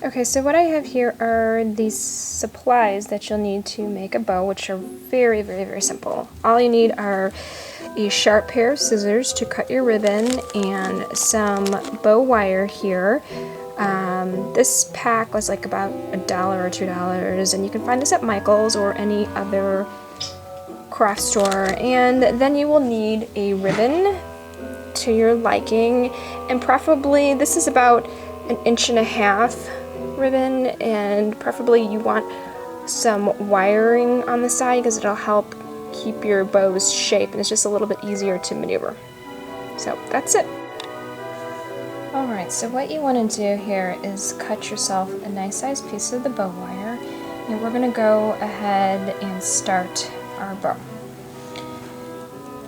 Okay, so what I have here are these supplies that you'll need to make a bow, which are very, very, very simple. All you need are a sharp pair of scissors to cut your ribbon and some bow wire here. This pack was like about $1 or $2, and you can find this at Michael's or any other craft store. And then you will need a ribbon to your liking, and preferably this is about 1.5 inch ribbon, and preferably you want some wiring on the side because it'll help keep your bow's shape, and it's just a little bit easier to maneuver. So that's it. Alright, so what you want to do here is cut yourself a nice sized piece of the bow wire, and we're going to go ahead and start our bow.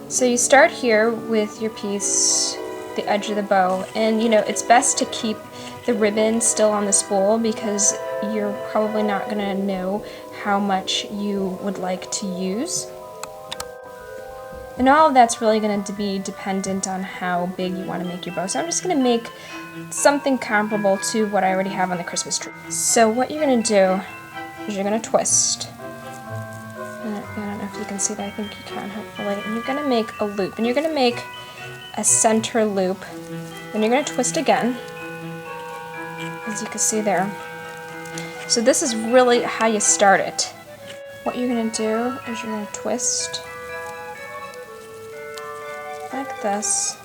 So you start here with your piece, the edge of the bow, and you know, it's best to keep the ribbon still on the spool because you're probably not going to know how much you would like to use. And all of that's really going to be dependent on how big you want to make your bow. So I'm just going to make something comparable to what I already have on the Christmas tree. So what you're going to do is you're going to twist. I don't know if you can see that, I think you can hopefully. And you're going to make a loop, and you're going to make a center loop. Then you're going to twist again, as you can see there. So this is really how you start it. What you're going to do is you're going to twist like this.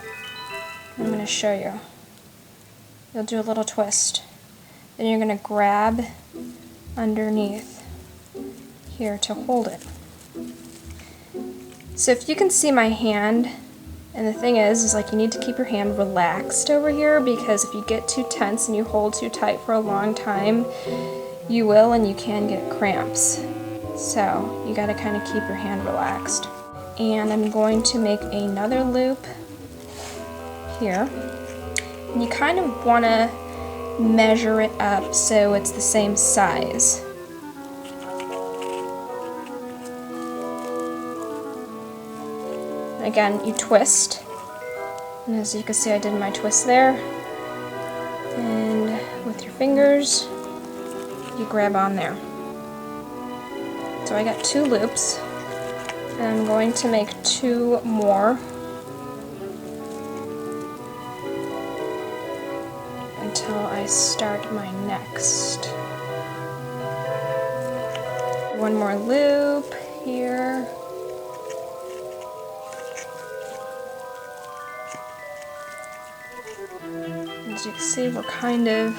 I'm going to show you. You'll do a little twist. Then you're going to grab underneath here to hold it. So if you can see my hand, and the thing is like you need to keep your hand relaxed over here, because if you get too tense and you hold too tight for a long time, you will and you can get cramps. So you got to kind of keep your hand relaxed. And I'm going to make another loop here. And you kind of want to measure it up so it's the same size. Again, you twist, and as you can see I did my twist there, and with your fingers you grab on there. So I got 2 loops, and I'm going to make 2 more until I start my next. 1 more loop here. As you can see, we're kind of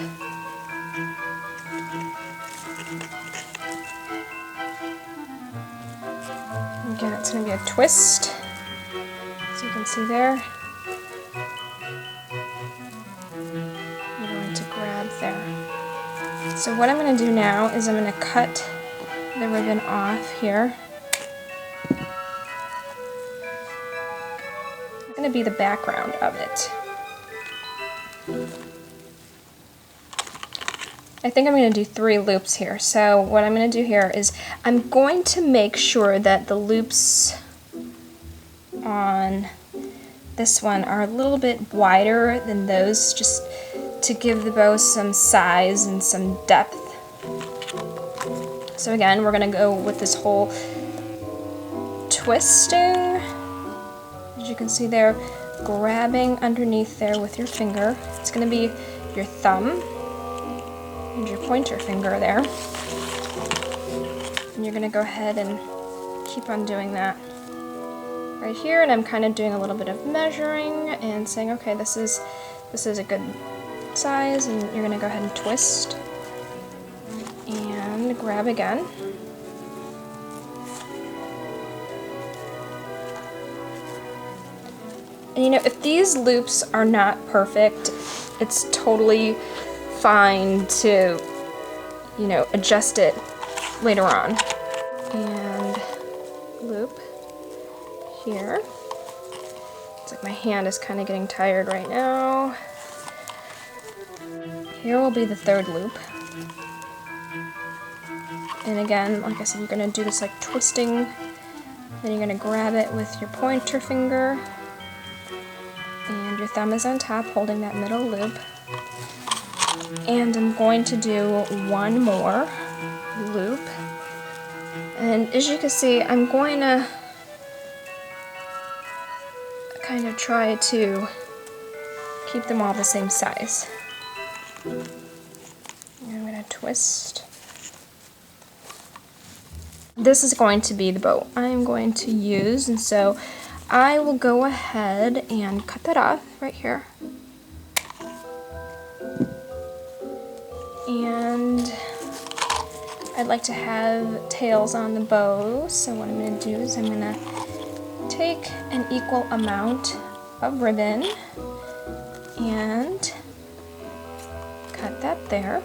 again, it's going to be a twist, as you can see there. I'm going to grab there. So what I'm going to do now is I'm going to cut the ribbon off here. It's going to be the background of it. I think I'm going to do 3 loops here. So what I'm going to do here is I'm going to make sure that the loops on this one are a little bit wider than those, just to give the bow some size and some depth. So again, we're going to go with this whole twisting, as you can see there, grabbing underneath there with your finger. It's going to be your thumb and your pointer finger there. And you're going to go ahead and keep on doing that right here, and I'm kind of doing a little bit of measuring and saying, okay, this is a good size, and you're going to go ahead and twist and grab again. And you know, if these loops are not perfect, it's totally fine to, you know, adjust it later on. And loop here. It's like my hand is kind of getting tired right now. Here will be the 3rd loop. And again, like I said, you're going to do this like twisting, then you're going to grab it with your pointer finger, and your thumb is on top holding that middle loop. And I'm going to do one more loop. And as you can see, I'm going to kind of try to keep them all the same size. And I'm going to twist. This is going to be the bow I'm going to use, and so I will go ahead and cut that off right here. And I'd like to have tails on the bow, so what I'm going to do is I'm going to take an equal amount of ribbon and cut that there.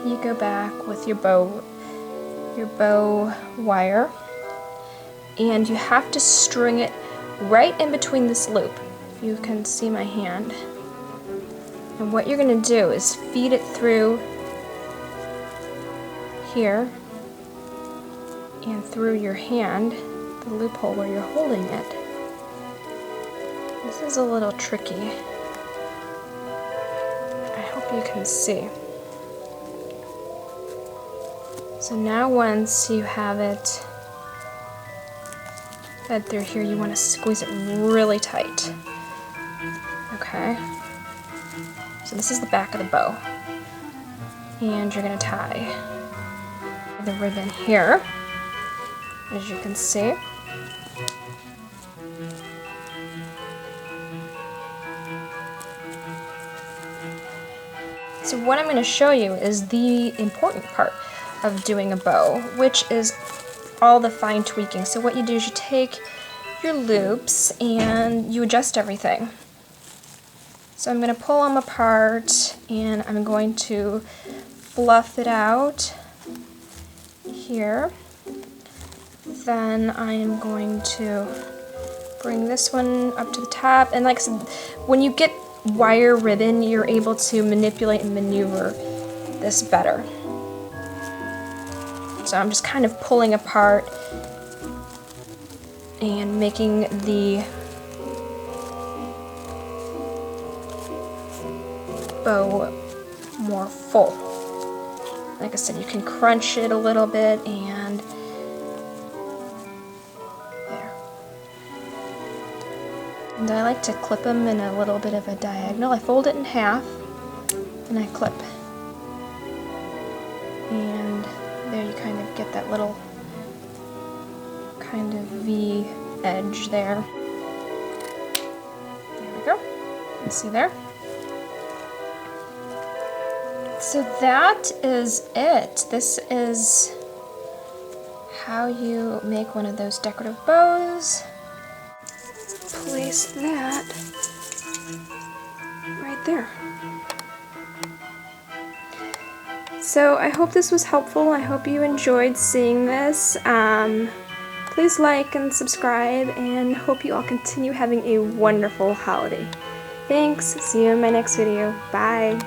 You go back with your bow wire, and you have to string it right in between this loop. If you can see my hand. And what you're going to do is feed it through here and through your hand, the loophole where you're holding it. This is a little tricky. I hope you can see. So now once you have it fed through here, you want to squeeze it really tight. Okay? So this is the back of the bow. And you're going to tie the ribbon here, as you can see. So what I'm going to show you is the important part of doing a bow, which is all the fine tweaking. So what you do is you take your loops and you adjust everything. So I'm going to pull them apart and I'm going to fluff it out here. Then I am going to bring this one up to the top, and like I said, when you get wire ribbon, you're able to manipulate and maneuver this better. So I'm just kind of pulling apart and making the bow more full. Like I said, you can crunch it a little bit and there. And I like to clip them in a little bit of a diagonal. I fold it in half and I clip. And there you kind of get that little kind of V edge there. There we go. You can see there. So that is it. This is how you make one of those decorative bows. Place that right there. So I hope this was helpful. I hope you enjoyed seeing this. Please like and subscribe, and hope you all continue having a wonderful holiday. Thanks. See you in my next video. Bye.